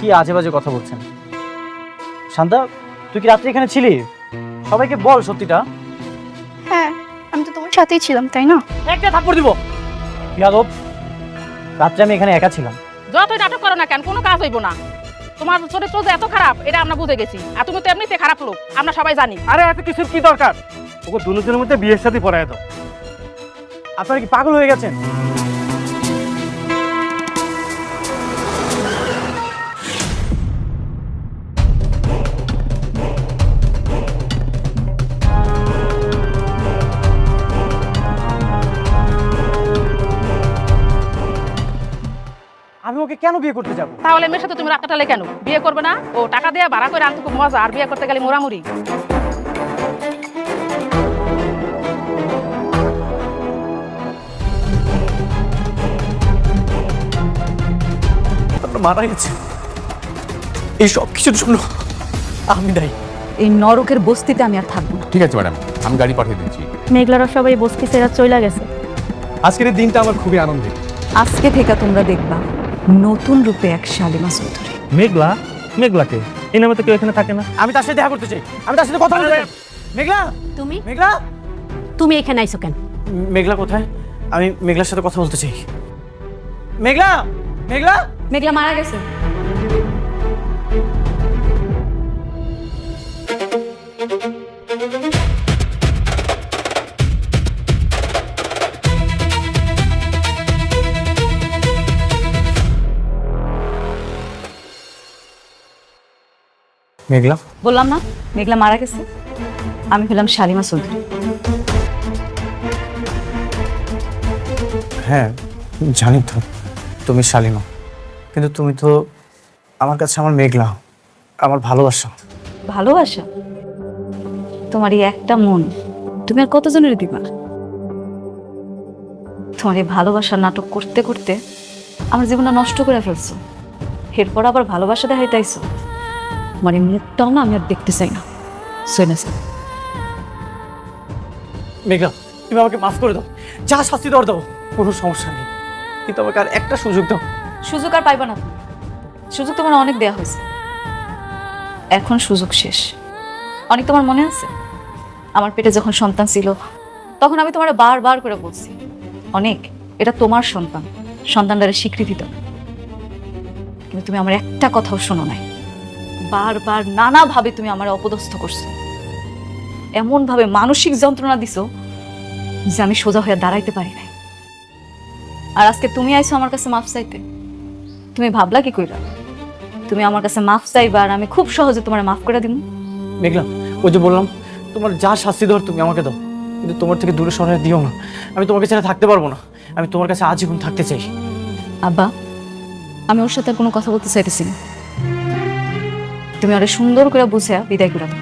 কি আজে বাজে কথা বলছেন? শান্তা, তুই কি রাত্রে এখানে ছিলি? সবাইকে বল সত্যিটা। হ্যাঁ, আমি তো তোমার সাথেই ছিলাম, তাই না? একটা থাপ্পড় দিব। ইয়াদব, রাত্রে আমি এখানে একা ছিলাম। যতই নাটক করো না কেন, কোনো কাজ হইব না। তোমার চরিত্র যে এত খারাপ এটা আমরা বুঝে গেছি, আর তুমি তো এমনিতে খারাপ লোক, আমরা সবাই জানি। আরে এত কিছুর কি দরকার? ওকে দুজনের মধ্যে বিয়ের সাথে পড়ায় দাও। আপনারা কি পাগল হয়ে গেছেন? আমি ওকে কেন বিয়ে করতে যাব? তাহলে মেয়ের সাথে তুমি রাতটা টালে কেন? বিয়ে করবে না? ও টাকা দিয়ে ভাড়া করে আনতে খুব মজা, আর বিয়ে করতে গেলে মোরামুরি। মারা গেছে। এই সব কিছুর জন্য আমি দায়ী। এই নরকের বস্তিতে আমি আর থাকবো না। ঠিক আছে ম্যাডাম, আমি গাড়ি পাঠিয়ে দিচ্ছি। মেঘলারা সবাই বস্তি ছেড়ে চলে গেছে। আজকের এই দিনটা আমার খুবই আনন্দের। আজকে থেকে তোমরা দেখবা নতুন রূপে এক শালিমা চৌধুরী। মেঘলা? মেঘলাকে? এই নামে তো কেউ এখানে থাকে না। আমি তার সাথে দেখা করতে চাই, আমি তার সাথে কথা বলতে চাই। মেঘলা, তুমি মেঘলা, তুমি এখানে আইছো কেন? মেঘলা কোথায়? আমি মেঘলার সাথে কথা বলতে চাই। মেঘলা, মেঘলা। মেঘলা মারা গেছে। মেঘলা, বললাম না মেঘলা মারা গেছে। আমি হলাম শালিমা চৌধুরী। হ্যাঁ জানি তো তুমি শালিমা, কিন্তু তুমি তো আমার কাছে আমার মেঘলা, আমার ভালোবাসা। ভালোবাসা? তোমার এই একটা মন, তুমি আর কতজনের দিবা? তোমার এই ভালোবাসার নাটক করতে করতে আমার জীবনটা নষ্ট করে ফেলছো। এরপর আবার ভালোবাসা দেখাইতেছো। মানে মুখটাও না আমি আর দেখতে চাই না। শুনেছি মেঘলা, তুমি আমাকে মাফ করে দাও, যা শাস্তি দেওয়ার দাও, কোনো সমস্যা নেই, কিন্তু আমাকে আর একটা সুযোগ দাও। সুযোগ আর পাইবা না। সুযোগ তোমার অনেক দেয়া হয়েছে, এখন সুযোগ শেষ। অনেক তোমার মনে আছে আমার পেটে যখন সন্তান ছিল তখন আমি তোমার বারবার করে বলছি, অনেক এটা তোমার সন্তান, সন্তানটারে স্বীকৃতি দাও। কিন্তু তুমি আমার একটা কথাও শোনো নাই। বারবার নানাভাবে তুমি আমার অপদস্থ করছো, এমন ভাবে মানসিক যন্ত্রণা দিছো যে আমি সোজা হয়ে দাঁড়াইতে পারি নাই। আর আজকে তুমি আইছো আমার কাছে মাফ চাইতে। তুমি ভাবলা কি কইরা তুমি আমার কাছে মাফ চাইবা আর আমি খুব সহজে তোমার মাফ করে দিব? মেঘলা, ওই যে বললাম, তোমার যা শাস্তি দেওয়ার তুমি আমাকে দাও, কিন্তু তোমার থেকে দূরে সরাই দিও না। আমি তোমাকে ছেড়ে থাকতে পারবো না, আমি তোমার কাছে আজীবন থাকতে চাই। আব্বা, আমি ওর সাথে আর কোনো কথা বলতে চাইতেছি না। তুমি আরে সুন্দর করে বুঝে বিদায় করে দাও।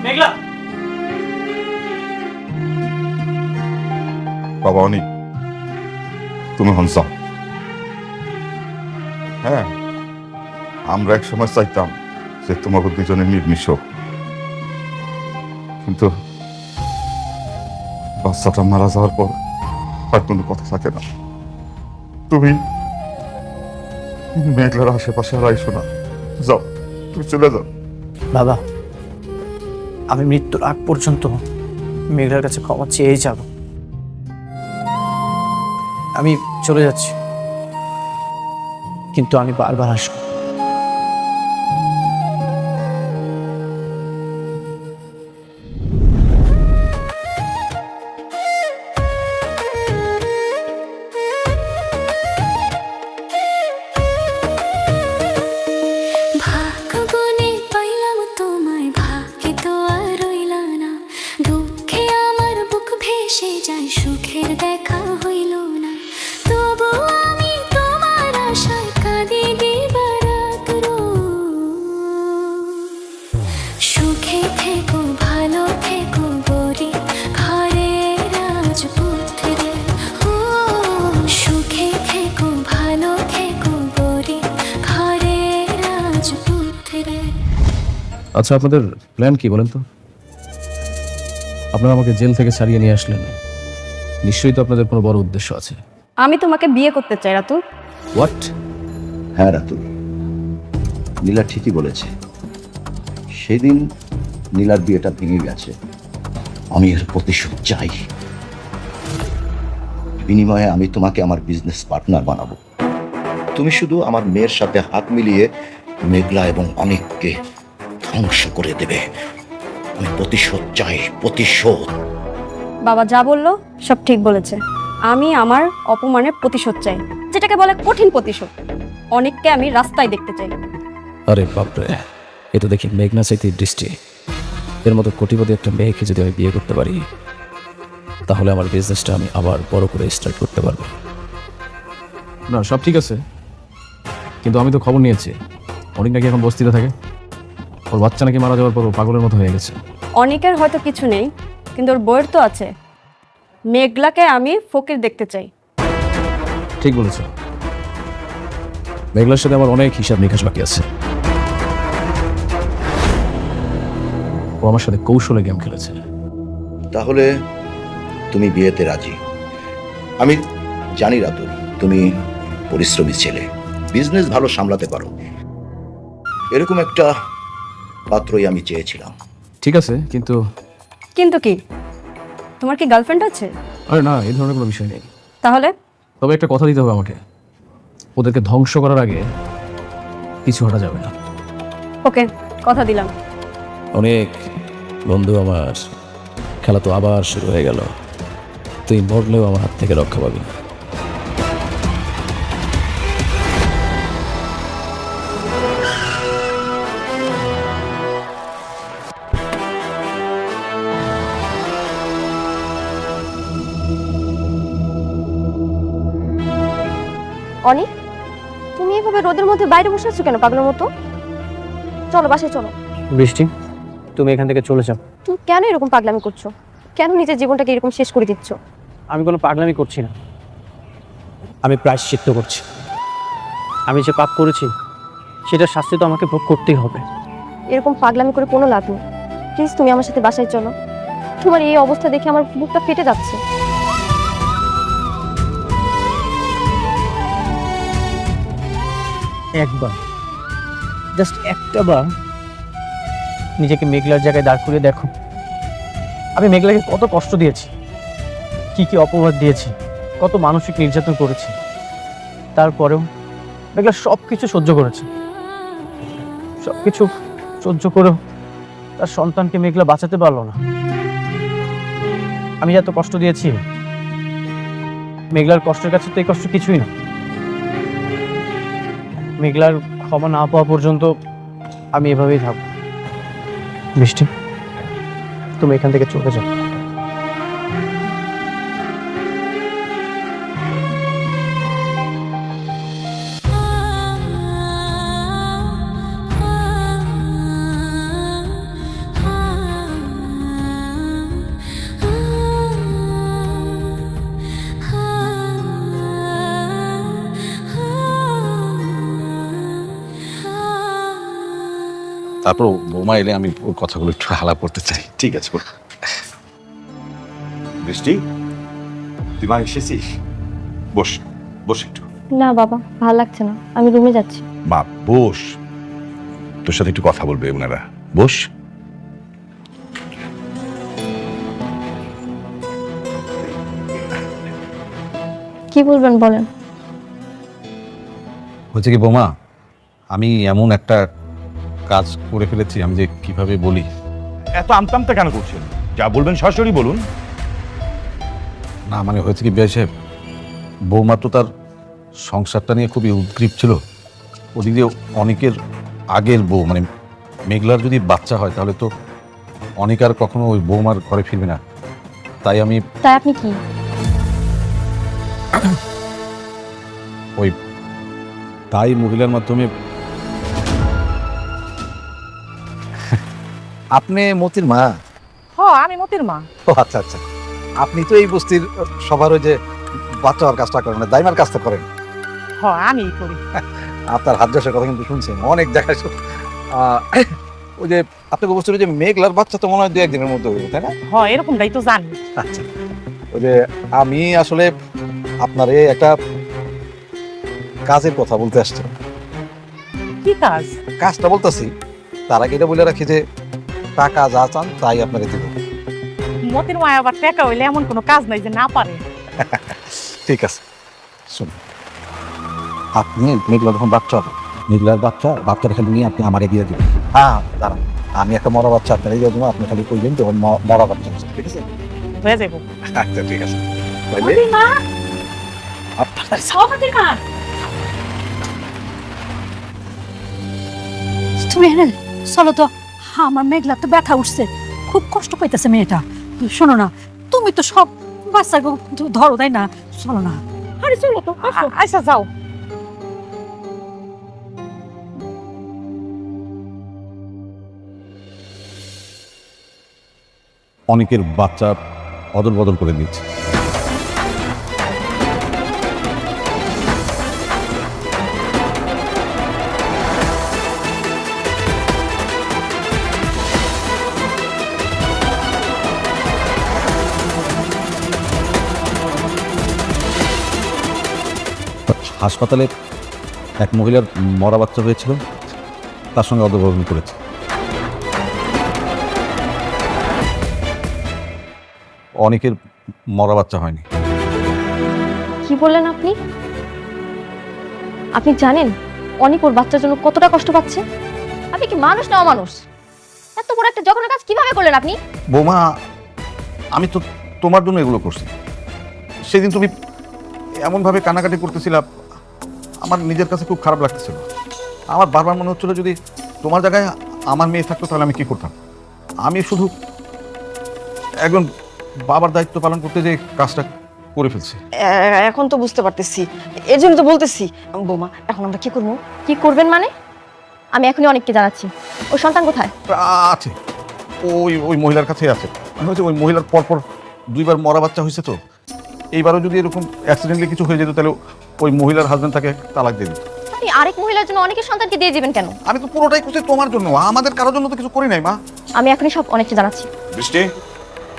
মেঘলা, বাবা অনি, তুমি হন যাও। হ্যাঁ, আমরা এক সময় চাইতাম যে তোমাকে দুজনে মিলমিশ হোক, কিন্তু বাচ্চাটা মারা যাওয়ার পর আর কোনো কথা থাকে না। তুমি মেঘলার আশেপাশে আর আইসো না, যাও, তুমি চলে যাও। বাবা, আমি মৃত্যুর আগ পর্যন্ত মেঘলার কাছে ক্ষমা চেয়েই যাব। আমি চলে যাচ্ছি, কিন্তু আমি বারবার আসবো। আচ্ছা, আপনাদের প্ল্যান কি বলেন তো? আপনারা আমাকে জেল থেকে ছাড়িয়ে নিয়ে আসলেন, নিশ্চয়ই তো আপনাদের কোনো বড় উদ্দেশ্য আছে। আমি তোমাকে বিয়ে করতে চাই রাতু। হোয়াট? হ্যাঁ রাতুল, নীলা ঠিকই বলেছে। সেদিন নীলার বিয়েটা ভেঙে গেছে, আমি এর প্রতিশোধ চাই। বিনিময়ে আমি তোমাকে আমার বিজনেস পার্টনার বানাবো। তুমি শুধু আমার মেয়ের সাথে হাত মিলিয়ে মেঘলা এবং অনেককে ধ্বংস করে দেবে। আমি প্রতিশোধ চাই, প্রতিশোধ। বাবা যা বললো সব ঠিক বলেছে। আমি আমার অপমানের প্রতিশোধ চাই, যেটাকে বলে কঠিন প্রতিশোধ। অনেককে আমি রাস্তায় দেখতে চাই। আরে বাপরে, এ তো দেখি মেঘনা চাইতে দৃষ্টি। এর মতো কোটিপতি একটা মেয়েকে যদি আমি বিয়ে করতে পারি, তাহলে আমার বিজনেসটা আমি আবার বড় করে স্টার্ট করতে পারবো। না, সব ঠিক আছে, কিন্তু আমি তো খবর নিয়েছি অনেক নাকি এখন বস্তিতে থাকে। ওর বাচ্চা নাকি মারা যাওয়ার পর ও পাগলের মতো হয়ে গেছে। অনেকের হয়তো কিছু নেই, কিন্তু ওর বইয়ের তো আছে। মেঘলাকে আমি ফকির দেখতে চাই। ঠিক বলেছ, মেঘলার সাথে আমার অনেক হিসাব নিকাশ বাকি আছে। ও আমার সাথে কৌশলে গেম খেলেছে। তাহলে তুমি বিয়েতে রাজি? আমি জানি রাতুল, তুমি পরিশ্রমী ছেলে, বিজনেস ভালো সামলাতে পারো। এরকম একটা পাত্রই আমি চেয়েছিলাম। ঠিক আছে, কিন্তু কিন্তু কি, তোমার কি গার্লফ্রেন্ড আছে? আরে না, এই ধরনের কোনো বিষয় নেই। তাহলে তবে একটা কথা দিতে হবে আমাকে, ওদেরকে ধ্বংস করার আগে কিছু হটা যাবে না। ওকে, কথা দিলাম। অনেক বন্ধু, আমার খেলা তো আবার শুরু হয়ে গেল। তুই মরলেও আমার হাত থেকে রক্ষা পাবি না। অনিক, তুমি এভাবে রোদের মধ্যে বাইরে বসে আছো কেন পাগলের মতো? চলো বাসায় চলো। বৃষ্টি, তুমি এখান থেকে চলে যাও। তুমি কেন এরকম পাগলামি করছো? কেন নিজের জীবনটাকে এরকম শেষ করে দিচ্ছ? আমি কোনো পাগলামি করছি না, আমি প্রায়শ্চিত্ত করছি। আমি যে পাপ করেছি সেটার শাস্তি তো আমাকে ভোগ করতেই হবে। এরকম পাগলামি করে কোনো লাভ নেই। প্লিজ তুমি আমার সাথে বাসায় চলো। তোমার এই অবস্থা দেখে আমার বুকটা ফেটে যাচ্ছে। একবার, জাস্ট একটা বার নিজেকে মেঘলার জায়গায় দাঁড় করিয়ে দেখো। আমি মেঘলাকে কত কষ্ট দিয়েছি, কি কি অপবাদ দিয়েছি, কত মানসিক নির্যাতন করেছি। তারপরেও মেঘলা সব কিছু সহ্য করেছে। সব কিছু সহ্য করেও তার সন্তানকে মেঘলা বাঁচাতে পারলো না। আমি এত কষ্ট দিয়েছি, মেঘলার কষ্টের কাছে তো এই কষ্ট কিছুই না। মেঘলার ক্ষমা না পাওয়া পর্যন্ত আমি এভাবেই থাকবো। বৃষ্টি, তুমি এখান থেকে চলে যাও। তারপর বৌমা এলে আমি ওর কথাগুলো একটু আলাপ করতে চাই। ঠিক আছে। বৃষ্টি, তুই মা এসেছিস? বস, বস একটু। না বাবা, ভালো লাগছে না, আমি রুমে যাচ্ছি। মা বস, তোর সাথে একটু কথা বলবে ওনারা। বস। কি বলবেন বলেন। হচ্ছে কি বৌমা, আমি এমন একটা কাজ করে ফেলেছি, আমি যে কিভাবে বলি। এত আমতামতা কেন করছেন? যা বলবেন সরাসরি বলুন। না মানে হয়েছে কি বিআই সাহেব, বৌমা তো তার সংসারটা নিয়ে খুবই উদ্গ্রীব ছিল। ওদিক দিয়ে অনেকের আগের বউ মানে মেঘলার যদি বাচ্চা হয় তাহলে তো অনেক আর কখনো ওই বৌমার ঘরে ফিরবে না। তাই আপনি কি তাই মহিলার মাধ্যমে। আপনি মতির মা? আমি মতির মা। ও আচ্ছা আচ্ছা, আপনি তো এই বস্তির সবার ওই যে বাচ্চা হওয়ার কাজটা করেন, দাইমার কাজটা করেন। আমি করি। আপনার হাত যশের কথা কিন্তু শুনছেন অনেক জায়গায়। ওই যে আপনাকে বলছিল যে মেঘলার বাচ্চা তো মনে হয় 2-1 দিনের মধ্যে হয়ে, তাই না? এরকমটাই তো জানি। আচ্ছা, ওই যে আমি আসলে আপনার একটা কাজের কথা বলতে আসছিলাম। কি কাজ? কাজটা বলতেছি, তার আগে এটা বলে রাখি যে টাকা যা চান তাই আপনাকে দেব। মতির মায় আবার টাকা হইলে এমন কোনো কাজ নাই যে না পারে। ঠিক আছে, শুনুন, আপনি মেঘলা যখন বাচ্চা হবে, মেঘলার বাচ্চার খালি নিয়ে আপনি আমাকে দিয়ে দেবেন। হ্যাঁ দাঁড়ান, আমি একটা মরা বাচ্চা আপনার দিয়ে দেবো, আপনি খালি কইবেন তখন মরা বাচ্চা, ঠিক আছে? হয়ে যাবো। আচ্ছা ঠিক আছে। তুমি এনে চলো তো, আমার মেঘলা তো ব্যথা উঠছে, খুব কষ্ট পাইতেছে মেয়েটা। শোনো না, তুমি তো সব বাচ্চাকে ধরো, তাই না? চলো না। আরে চলো তো, আচ্ছা যাও। অনেকের বাচ্চা অদল বদল করে নিচ্ছে। হাসপাতালে এক মহিলার মরা বাচ্চা হয়েছিল, তার সঙ্গে অদল বদল করেছে। অনেকের মরা বাচ্চা হয়নি। কি বললেন আপনি? আপনি জানেন অনেক ওর বাচ্চার জন্য কতটা কষ্ট পাচ্ছে? আপনি কি মানুষ না অমানুষ? এত বড় একটা জঘন্য কাজ কিভাবে করলেন আপনি? বৌমা, আমি তো তোমার জন্য এগুলো করছি। সেদিন তুমি এমনভাবে কানাকাটি করতেছিলাম, আমার নিজের কাছে খুব খারাপ লাগতেছিল। আমার বারবার মনে হচ্ছিল যদি তোমার জায়গায় আমার মেয়ে থাকতো তাহলে আমি কি করতাম। আমি শুধু একজন বাবার দায়িত্ব পালন করতে যে কাজটা করে ফেলছি। এখন তো বুঝতে পারতেছি, এর জন্য তো বলতেছি। বৌমা, এখন আমরা কি করবো? কি করবেন মানে? আমি এখনই অনেককে জানাচ্ছি। ওর সন্তান কোথায়? আছে, ওই ওই মহিলার কাছেই আছে। হয়েছে ওই মহিলার পরপর দুইবার মরা বাচ্চা হয়েছে, তো এইবারও যদি এরকম অ্যাক্সিডেন্টলি কিছু হয়ে যেত তাহলে ওই মহিলার হাজবেন্ড তাকে তালাক দিয়ে দিত। আপনি আরেক মহিলার জন্য অনেকের সন্তানকে দিয়ে দিবেন কেন? আমি তো পুরোটাই করছি তোমার জন্য, আমাদের কারোর জন্য তো কিছু করি নাই মা। আমি এখনই সব অনেককে জানাচ্ছি। বৃষ্টি,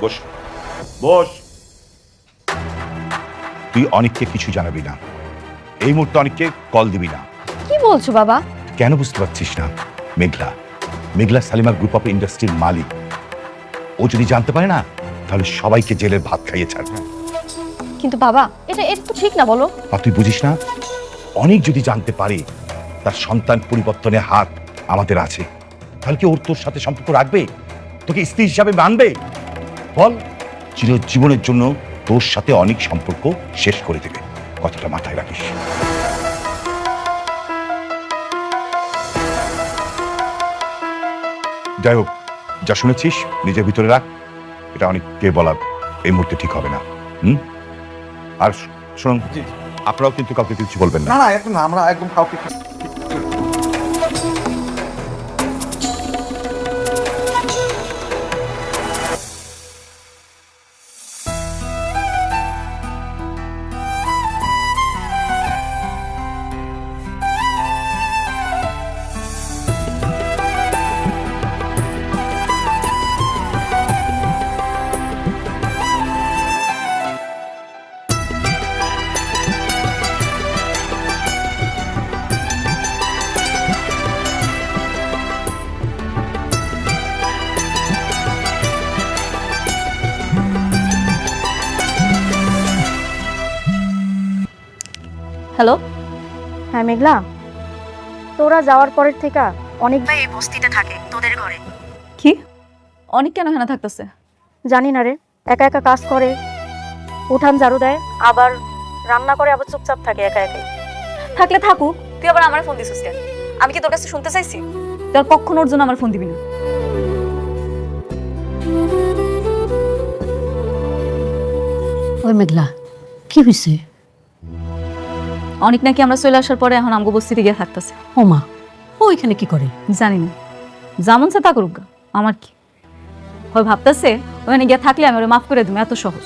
বস বস। তুই অনেককে কিছু জানাবি না, এই মুহূর্তে অনেককে কল দিবি না। কি বলছো বাবা? কেন বুঝতে পারছিস না? মেঘলা সালিমা গ্রুপ অফ ইন্ডাস্ট্রির মালিক। ও যদি জানতে পারে না তাহলে সবাইকে জেলের ভাত খাইয়ে ছাড়বে। কিন্তু বাবা, এটা তো ঠিক না, বলো। আর তুই বুঝিস না? অনেক যদি জানতে পারে তার সন্তান পরিবর্তনের হাত আমাদের আছে, তাহলে কি ওর তোর সাথে সম্পর্ক রাখবে? তোকে স্ত্রী হিসাবে মানবে? বল, চিরজীবনের জন্য তোর সাথে অনেক সম্পর্ক শেষ করে দেবে। কথাটা মাথায় রাখিস। যাই হোক, যা শুনেছিস নিজের ভিতরে রাখ। এটা অনেককে বলা এই মুহূর্তে ঠিক হবে না। আর শুনুন, আপনারাও কিন্তু কাউকে কিছু বলবেন না। না একদম না, আমরা একদম কাউকে। হ্যালো, হ্যাঁ মেঘলা, তোরা যাওয়ার পরের থেকে অনেক ভাই এই বস্তিতে থাকে, তোদের ঘরে। কি? অনেক কেন এখানে থাকতেছে? জানি না রে, একা একা কাজ করে, উঠান ঝাড়ু দেয়, আবার রান্না করে, আবার চুপচাপ থাকে একা একাই। থাকলে থাকুক, তুই আবার আমার ফোন দিছিস কেন? আমি কি তোর কাছে শুনতে চাইছি? তোর কখনো ওর জন্য আমার ফোন দিবি না। ওই মেঘলা, কি হয়েছে? অনেক নাকি আমরা চলে আসার পরে এখন আমগো বস্তিতে গিয়ে থাকতেছে। ও মা, ও এখানে কি করে? জানি না, যেমন সে তা করুক, আমার কি। ওই ভাবতেছে ওখানে গিয়ে থাকলে আমি ওরা মাফ করে দেবো, এত সহজ।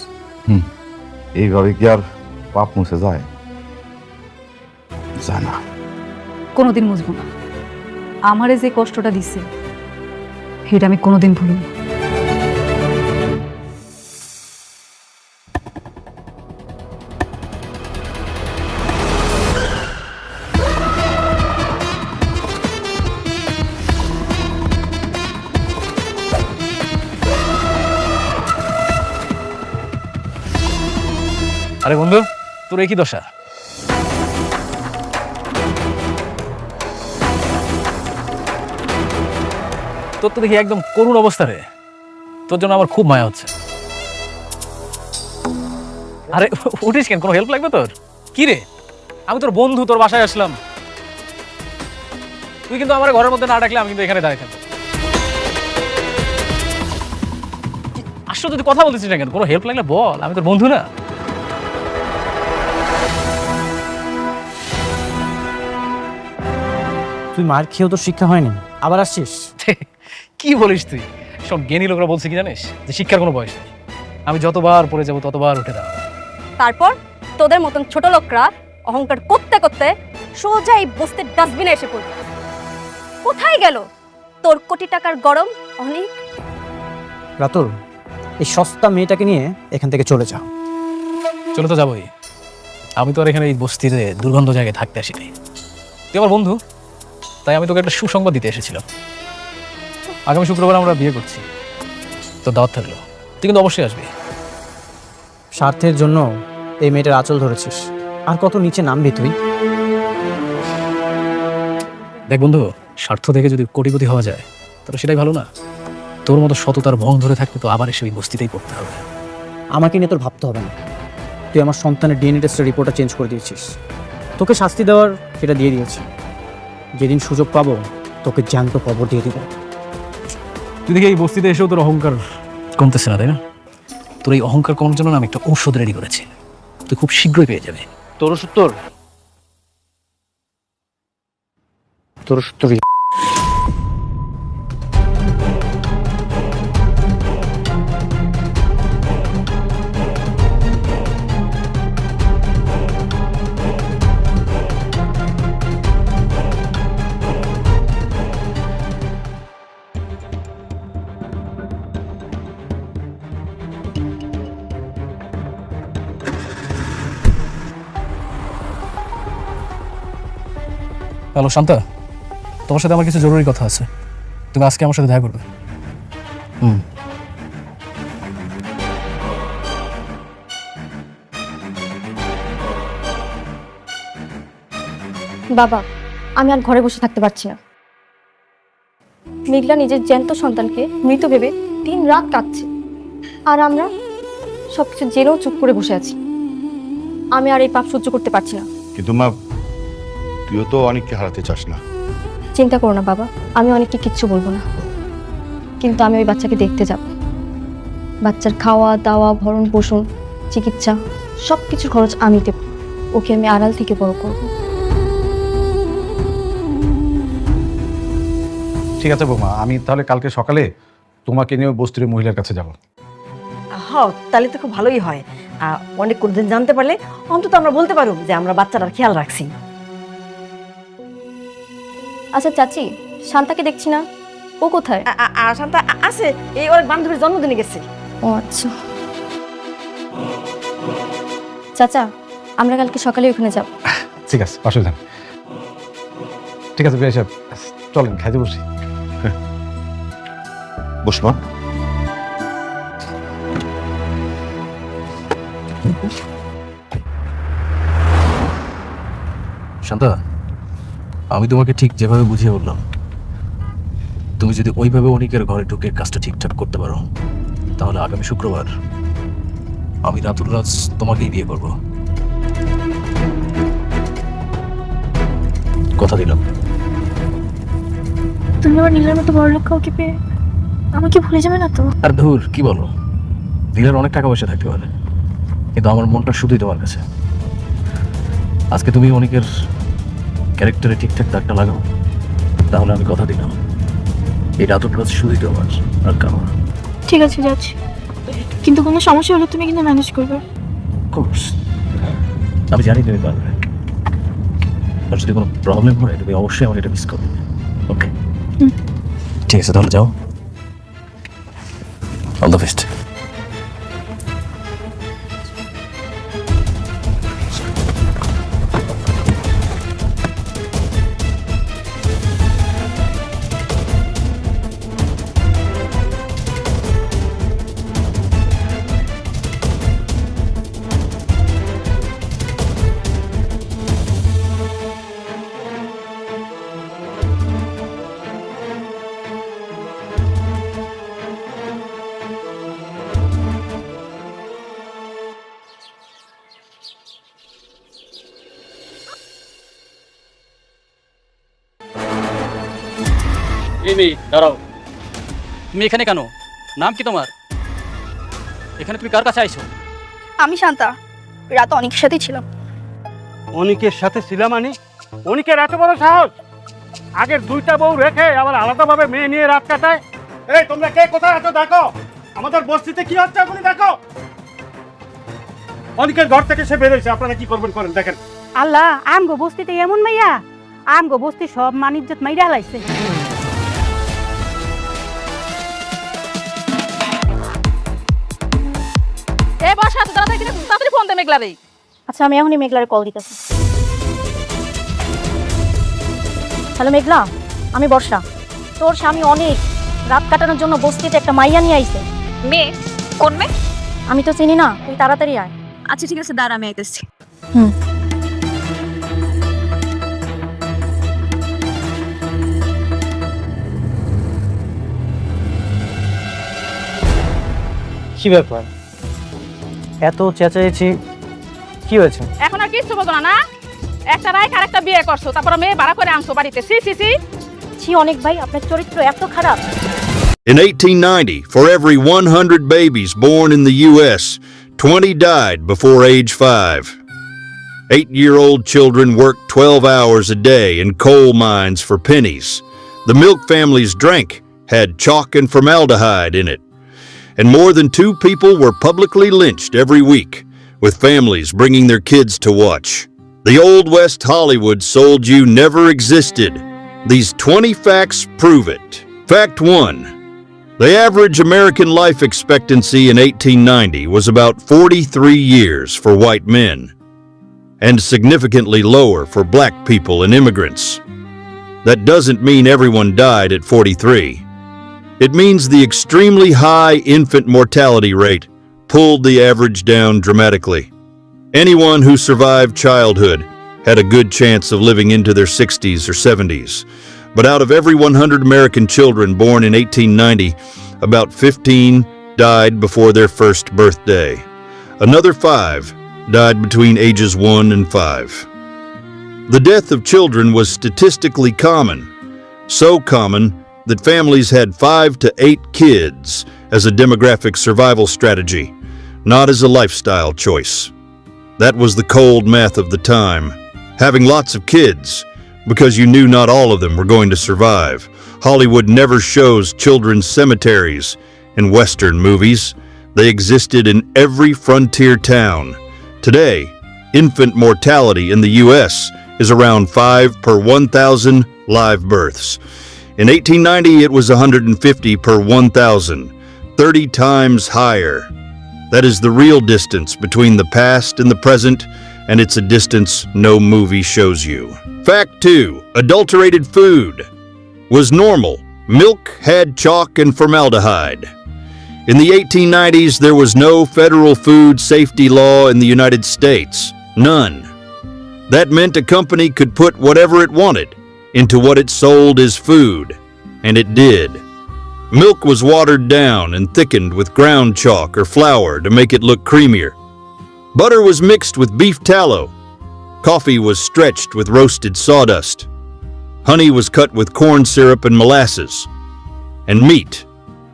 এইভাবে কি আর পাপ মুছে যায়? জানা কোনোদিন মুছবো না। আমারে যে কষ্টটা দিছে সেটা আমি কোনোদিন ভুলব না। আরে বন্ধু, তোর এই কি দশা? তোর তো দেখি একদম করুণ অবস্থা রে। তোর জন্য আমার খুব মায়া হচ্ছে। আরে উঠিস কেন? কোনো হেল্প লাগবে তোর? কি রে, আমি তোর বন্ধু, তোর বাসায় আসলাম। তুই কিন্তু আমার ঘরের মধ্যে না ডাকলে আমি কিন্তু এখানে দাঁড়িয়ে থাকবো। আসলে তুই কথা বলতেছিস না কেন? কোনো হেল্প লাগলে বল, আমি তোর বন্ধু না? তুই মার খেয়েও তোর শিক্ষা হয়নি, আবার আসছিস? কি বলিস তুই? সব জ্ঞানী লোকরা বলছে কি জানিস, যে শিক্ষার কোনো বয়স নেই। আমি যতবার পড়ে যাবো ততবার উঠে দাঁড়াবো। তারপর তোদের মতন ছোট লোকরা অহংকার করতে করতে সোজা এই বস্তির ডাস্টবিনে এসে পড়বে। কোথায় গেল তোর কোটি টাকার গরম অনেক? রাতুল, এই সস্তা মেয়েটাকে নিয়ে এখান থেকে চলে যা। চলে তো যাবোই। আমি তো আর এখানে এই বস্তিতে দুর্গন্ধ জায়গায় থাকতে আসিনি। তুই আমার বন্ধু, তাই আমি তোকে একটা সুসংবাদ দিতে এসেছিলাম। আগামী শুক্রবার আমরা বিয়ে করছি, তো দাওয়াত থাকলো। তুই কিন্তু অবশ্যই আসবি। স্বার্থের জন্য এই মেয়েটার আঁচল ধরেছিস, আর কত নিচে নামবি তুই? দেখ বন্ধু, স্বার্থ থেকে যদি কোটিপতি হওয়া যায় তাহলে সেটাই ভালো না? তোর মতো সততার ভং ধরে থাকতে তো আবার এসে ওই বস্তিতেই পড়তে হবে। আমাকে নিয়ে তোর ভাবতে হবে না। তুই আমার সন্তানের ডিএনএ টেস্টের রিপোর্টটা চেঞ্জ করে দিয়েছিস। তোকে শাস্তি দেওয়ার সেটা দিয়ে দিয়েছি। যেদিন সুযোগ পাবো তোকে জ্যান্ত কবর দিয়ে দিব। তুই দেখি এই বস্তিতে এসেও তোর অহংকার কমতেছে না, তাই না? তোর এই অহংকার কমার জন্য আমি একটা ঔষধ রেডি করেছি, তুই খুব শীঘ্রই পেয়ে যাবে। তোর সত্তর তোর সত্তরই। হ্যালো শান্তা, তোমার সাথে আমার কিছু জরুরি কথা আছে। তুমি আজকে আমার সাথে দেখা করবে। বাবা, আমি আর ঘরে বসে থাকতে পারছি না। মেঘলা নিজের জ্যান্ত সন্তানকে মৃত ভেবে দিন রাত কাঁদছে, আর আমরা সবকিছু জেনেও চুপ করে বসে আছি। আমি আর এই পাপ সহ্য করতে পারছি না। কিন্তু মা, তুইও তো অনেককে হারাতে চাস না। চিন্তা করো না বাবা, আমি অনেককে কিচ্ছু বলবো না, কিন্তু আমি ওই বাচ্চাকে দেখতে যাব। বাচ্চার খাওয়া দাওয়া, ভরণ পোষণ, চিকিৎসা সব কিছুর খরচ আমি দেব। ওকে আমি আড়াল থেকে বড় করব। ঠিক আছে বৌমা, আমি তাহলে কালকে সকালে তোমাকে নিয়ে ওই বস্তির মহিলার কাছে যাব। হ্যাঁ, তাহলে তো খুব ভালোই হয়। অনেক কোনদিন জানতে পারলে অন্তত আমরা বলতে পারব যে আমরা বাচ্চাটার খেয়াল রাখছি। আচ্ছা চাচি, শান্তাকে দেখছি না, ও কোথায়? আর শান্তা আছে, এই ওর বান্ধবীর জন্মদিনে গেছে। ও আচ্ছা। চাচা, আমরা কালকে সকালে ওখানে যাব। ঠিক আছে, অসুবিধা নেই। ঠিক আছে বিআই সাহেব, চলেন খাইতে বসি। বসমা, শান্তা, আমি তোমাকে ঠিক যেভাবে বুঝিয়ে বললাম, তুমি যদি ওইভাবে অনিকের ঘরে ঢুকে কাজটা ঠিকঠাক করতে পারো, তাহলে আগামী শুক্রবার আমি রাতুল রাজ তোমাকেই বিয়ে করব। কথা দিলাম। তুমি আবার নীলার মতো বড় লোক কাউকে পেয়ে আমাকে ভুলে যাবে না তো? আর ধুর, কি বলো, দিলের অনেক টাকা পয়সা থাকতে পারে, কিন্তু আমার মনটা শুধুই তোমার কাছে। আজকে তুমি অনেকের ক্যারেক্টারে ঠিকঠাক দাগটা লাগাও, তাহলে আমি কথা দিলাম এই রাতুল রাজ শুধুই তোমার, আর কারো না। ঠিক আছে, যাচ্ছি, কিন্তু কোনো সমস্যা হলে তুমি কিন্তু ম্যানেজ করবে। কোর্স, আমি জানি তুমি পারবে। আর যদি কোনো প্রবলেম হয় তুমি অবশ্যই আমাকে এটা মিস করবে। ওকে, ঠিক আছে, তাহলে যাও। All the best. এই মেয়ে দাঁড়াও, তুমি এখানে কেন? নাম কি তোমার? এখানে তুমি কার কাছে আইছো? আমি শান্তা, রাত অনেকের সাথেই ছিলাম। অনিকের সাথে ছিলাম মানে? অনিকের এত বড় সাহস, আগের দুইটা বউ রেখে আবার আলাদাভাবে মেয়ে নিয়ে রাত কাটায়। এই তোমরা কে কোথায় আছো দেখো, আমাদের বস্তিতে কি হচ্ছে আপনি দেখো। অনিকের ঘর থেকে সে বেরোইছে, আপনারা কি করবেন করেন দেখেন। আল্লাহ, আমগো বস্তিতে এমন মাইয়া, আমগো বস্তি সব মানিজ্জত মাইরা হালাইছে। এ বর্ষা, তো তাড়াতাড়ি ফোন দে মেঘলা রে। আচ্ছা, আমি এখনই মেঘলার কল দিতেছি। হ্যালো মেঘলা, আমি বর্ষা। তোর স্বামী অনেক রাত কাটানোর জন্য বস্তিতে একটা মাইয়া নিয়ে আইছে। মেয়ে? কোন মেয়ে? আমি তো চিনি না, তুই তাড়াতাড়ি আয়। আচ্ছা ঠিক আছে, দাঁড়া, আমি আইতেছি। কি ব্যাপার, এত চেঁচাইছি, কি হয়েছে? এখন আর কিচ্ছু বোঝো না না? একটা রায় আর একটা বিয়ে করছো, তারপর মেয়ে ভাড়া করে আনছো বাড়িতে। সি সি সি। ছি অনেক ভাই, আপনার চরিত্র এত খারাপ। In 1890, for every 100 babies born in the U.S., 20 died before age 5. 8-year-old children worked 12 hours a day in coal mines for pennies. The milk families drank had chalk and formaldehyde in it. And more than 2 people were publicly lynched every week, with families bringing their kids to watch. The Old West Hollywood sold you never existed. These 20 facts prove it. Fact 1. The average American life expectancy in 1890 was about 43 years for white men, and significantly lower for black people and immigrants. That doesn't mean everyone died at 43. It means the extremely high infant mortality rate pulled the average down dramatically. Anyone who survived childhood had a good chance of living into their 60s or 70s. But out of every 100 American children born in 1890, about 15 died before their first birthday. Another 5 died between ages 1 and 5. The death of children was statistically common, so common that families had 5 to 8 kids as a demographic survival strategy, not as a lifestyle choice. That was the cold math of the time. Having lots of kids, because you knew not all of them were going to survive. Hollywood never shows children's cemeteries in Western movies. They existed in every frontier town. Today, infant mortality in the U.S. is around 5 per 1,000 live births. In 1890, it was 150 per 1,000, 30 times higher. That is the real distance between the past and the present, and it's a distance no movie shows you. Fact 2. Adulterated food was normal. Milk had chalk and formaldehyde. In the 1890s, there was no federal food safety law in the United States. None. That meant a company could put whatever it wanted into what it sold as food, and it did. Milk was watered down and thickened with ground chalk or flour to make it look creamier. Butter was mixed with beef tallow. Coffee was stretched with roasted sawdust. Honey was cut with corn syrup and molasses. And meat,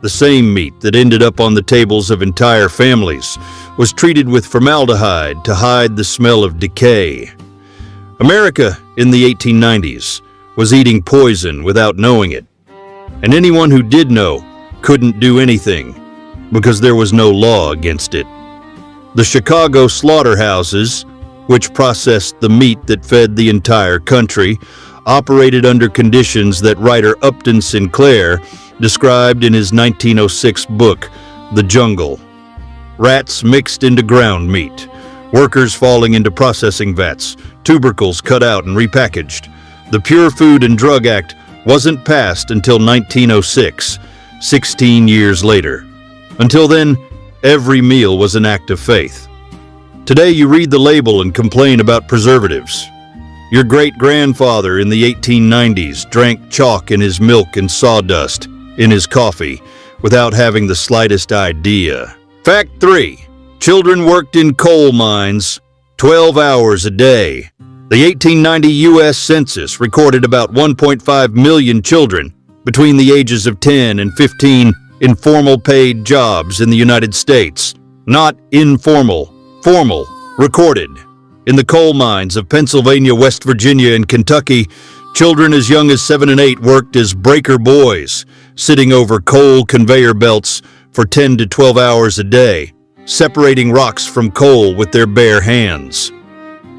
the same meat that ended up on the tables of entire families, was treated with formaldehyde to hide the smell of decay. America in the 1890s was eating poison without knowing it. And anyone who did know couldn't do anything because there was no law against it. The Chicago slaughterhouses, which processed the meat that fed the entire country, operated under conditions that writer Upton Sinclair described in his 1906 book, The Jungle. Rats mixed into ground meat, workers falling into processing vats, tubercles cut out and repackaged. The Pure Food and Drug Act wasn't passed until 1906, 16 years later. Until then, every meal was an act of faith. Today you read the label and complain about preservatives. Your great-grandfather in the 1890s drank chalk in his milk and sawdust in his coffee without having the slightest idea. Fact 3. Children worked in coal mines 12 hours a day. The 1890 U.S. Census recorded about 1.5 million children between the ages of 10 and 15 in formal paid jobs in the United States, not informal, formal, recorded. In the coal mines of Pennsylvania, West Virginia, and Kentucky, children as young as 7 and 8 worked as breaker boys, sitting over coal conveyor belts for 10 to 12 hours a day, separating rocks from coal with their bare hands.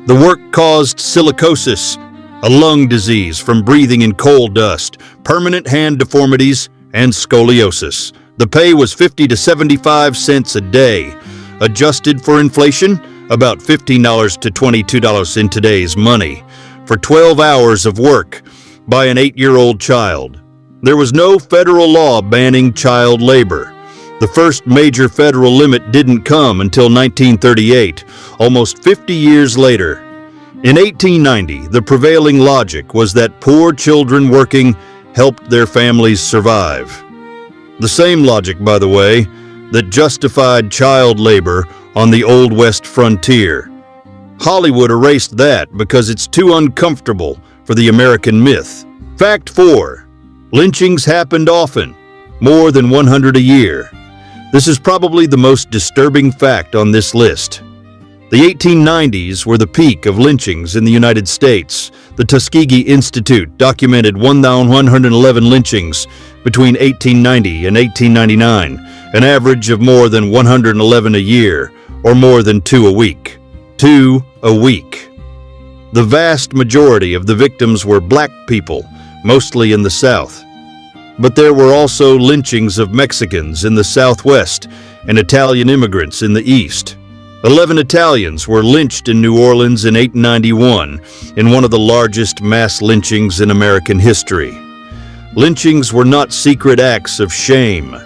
The work caused silicosis, a lung disease from breathing in coal dust, permanent hand deformities, and scoliosis. The pay was 50 to 75 cents a day. Adjusted for inflation, about $15 to $22 in today's money, for 12 hours of work by an 8-year-old child. There was no federal law banning child labor. The first major federal limit didn't come until 1938, almost 50 years later. In 1890, the prevailing logic was that poor children working helped their families survive. The same logic, by the way, that justified child labor on the Old West frontier. Hollywood erased that because it's too uncomfortable for the American myth. Fact 4. Lynchings happened often, more than 100 a year. This is probably the most disturbing fact on this list. The 1890s were the peak of lynchings in the United States. The Tuskegee Institute documented 1,111 lynchings between 1890 and 1899, an average of more than 111 a year, or more than 2 a week. 2 a week. The vast majority of the victims were black people, mostly in the South. But there were also lynchings of Mexicans in the Southwest and Italian immigrants in the East. 11 Italians were lynched in New Orleans in 1891 in one of the largest mass lynchings in American history. Lynchings were not secret acts of shame.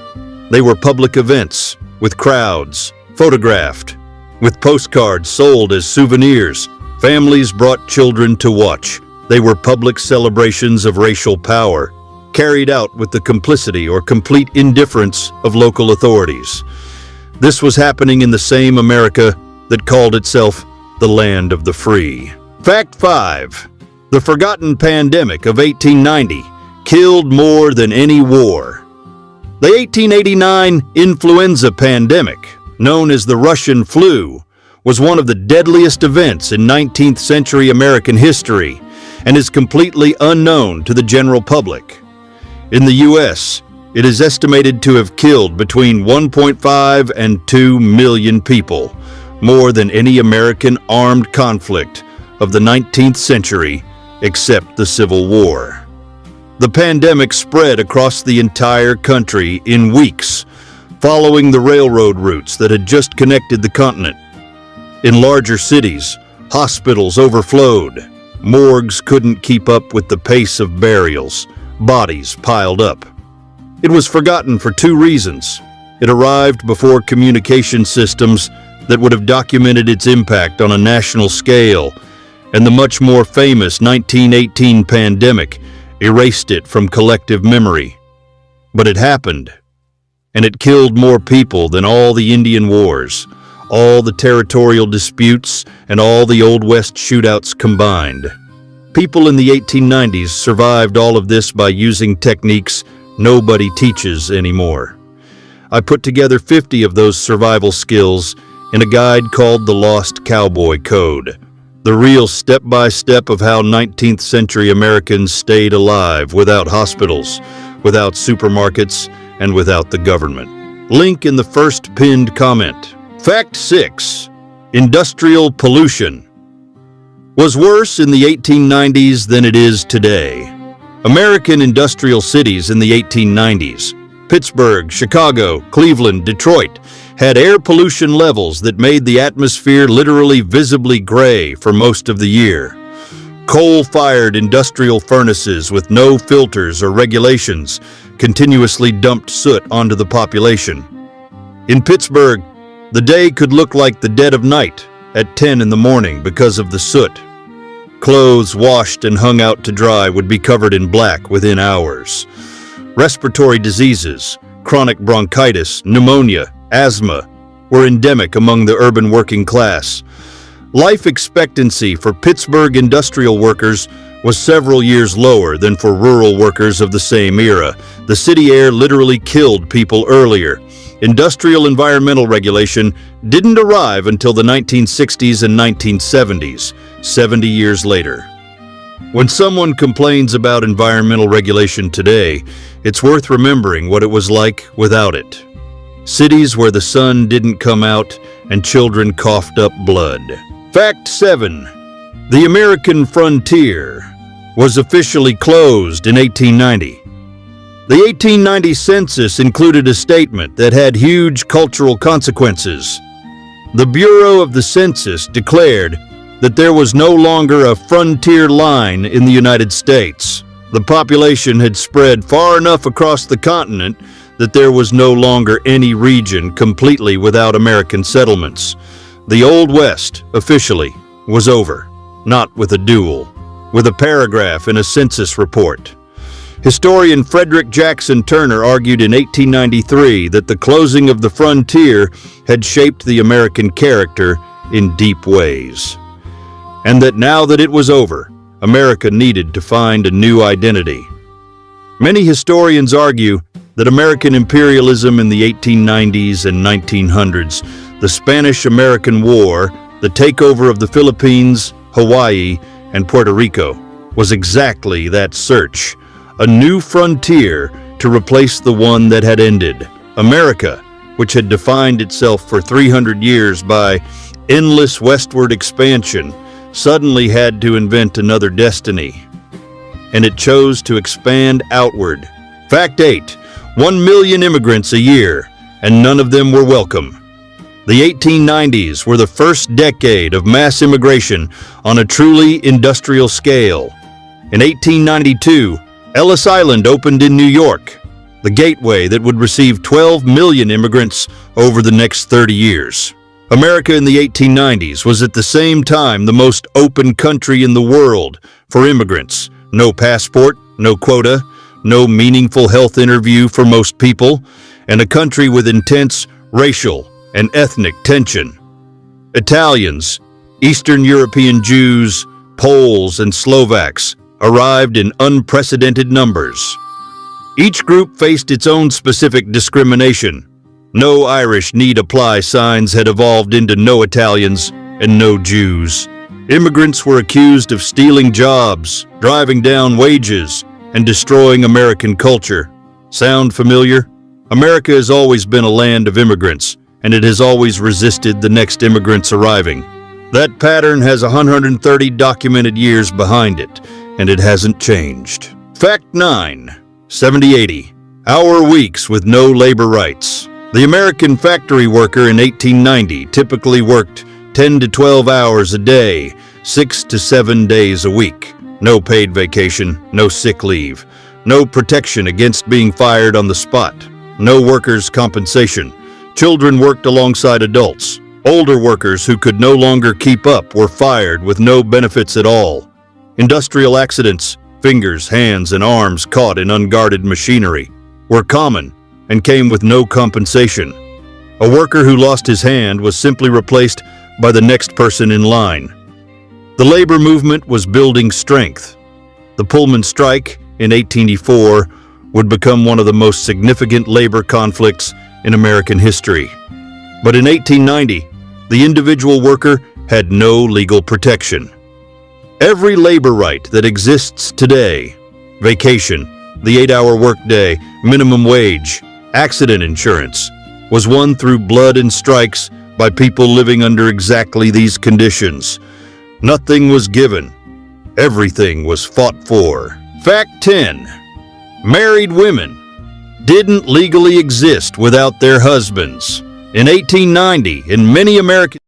They were public events, with crowds, photographed, with postcards sold as souvenirs. Families brought children to watch. They were public celebrations of racial power, carried out with the complicity or complete indifference of local authorities. This was happening in the same America that called itself the land of the free. Fact 5. The forgotten pandemic of 1890 killed more than any war. The 1889 influenza pandemic, known as the Russian flu, was one of the deadliest events in 19th century American history and is completely unknown to the general public. In the U.S., it is estimated to have killed between 1.5 and 2 million people, more than any American armed conflict of the 19th century except the Civil War. The pandemic spread across the entire country in weeks, following the railroad routes that had just connected the continent. In larger cities, hospitals overflowed. Morgues couldn't keep up with the pace of burials. Bodies piled up. It was forgotten for 2 reasons. It arrived before communication systems that would have documented its impact on a national scale, and the much more famous 1918 pandemic erased it from collective memory. But it happened, and it killed more people than all the Indian Wars, all the territorial disputes, and all the Old West shootouts combined. People in the 1890s survived all of this by using techniques nobody teaches anymore. I put together 50 of those survival skills in a guide called The Lost Cowboy Code, the real step-by-step of how 19th century Americans stayed alive without hospitals, without supermarkets, and without the government. Link in the first pinned comment. Fact 6. Industrial pollution was worse in the 1890s than it is today. American industrial cities in the 1890s, Pittsburgh, Chicago, Cleveland, Detroit, had air pollution levels that made the atmosphere literally visibly gray for most of the year. Coal-fired industrial furnaces with no filters or regulations continuously dumped soot onto the population. In Pittsburgh, the day could look like the dead of night at 10 in the morning because of the soot. Clothes washed and hung out to dry would be covered in black within hours. Respiratory diseases, chronic bronchitis, pneumonia, asthma were endemic among the urban working class. Life expectancy for Pittsburgh industrial workers was several years lower than for rural workers of the same era. The city air literally killed people earlier. Industrial environmental regulation didn't arrive until the 1960s and 1970s, 70 years later. When someone complains about environmental regulation today, it's worth remembering what it was like without it. Cities where the sun didn't come out and children coughed up blood. Fact 7. The American frontier was officially closed in 1890. The 1890 census included a statement that had huge cultural consequences. The Bureau of the Census declared that there was no longer a frontier line in the United States. The population had spread far enough across the continent that there was no longer any region completely without American settlements. The Old West, officially, was over, not with a duel, with a paragraph in a census report. Historian Frederick Jackson Turner argued in 1893 that the closing of the frontier had shaped the American character in deep ways, and that now that it was over, America needed to find a new identity. Many historians argue that American imperialism in the 1890s and 1900s, the Spanish-American War, the takeover of the Philippines, Hawaii, and Puerto Rico, was exactly that search, a new frontier to replace the one that had ended. America, which had defined itself for 300 years by endless westward expansion, suddenly had to invent another destiny. And it chose to expand outward. Fact 8. 1 million immigrants a year, and none of them were welcome. The 1890s were the first decade of mass immigration on a truly industrial scale. In 1892, Ellis Island opened in New York, the gateway that would receive 12 million immigrants over the next 30 years. America in the 1890s was at the same time the most open country in the world for immigrants. No passport, no quota, no meaningful health interview for most people, and a country with intense racial and ethnic tension. Italians, Eastern European Jews, Poles, and Slovaks arrived in unprecedented numbers. Each group faced its own specific discrimination. No Irish need apply signs had evolved into no Italians and no Jews. Immigrants were accused of stealing jobs, driving down wages, and destroying American culture. Sound familiar? America has always been a land of immigrants, and it has always resisted the next immigrants arriving. That pattern has 130 documented years behind it, and it hasn't changed. Fact 9. 70-80. Hour weeks with no labor rights. The American factory worker in 1890 typically worked 10 to 12 hours a day, 6 to 7 days a week. No paid vacation, no sick leave, no protection against being fired on the spot, no workers' compensation. Children worked alongside adults. Older workers who could no longer keep up were fired with no benefits at all. Industrial accidents, fingers, hands, and arms caught in unguarded machinery, were common and came with no compensation. A worker who lost his hand was simply replaced by the next person in line. The labor movement was building strength. The Pullman strike in 1884 would become one of the most significant labor conflicts in American history. But in 1890, the individual worker had no legal protection. Every labor right that exists today, vacation, the 8-hour workday, minimum wage, accident insurance, was won through blood and strikes by people living under exactly these conditions. Nothing was given. Everything was fought for. Fact 10. Married women didn't legally exist without their husbands. In 1890, in many American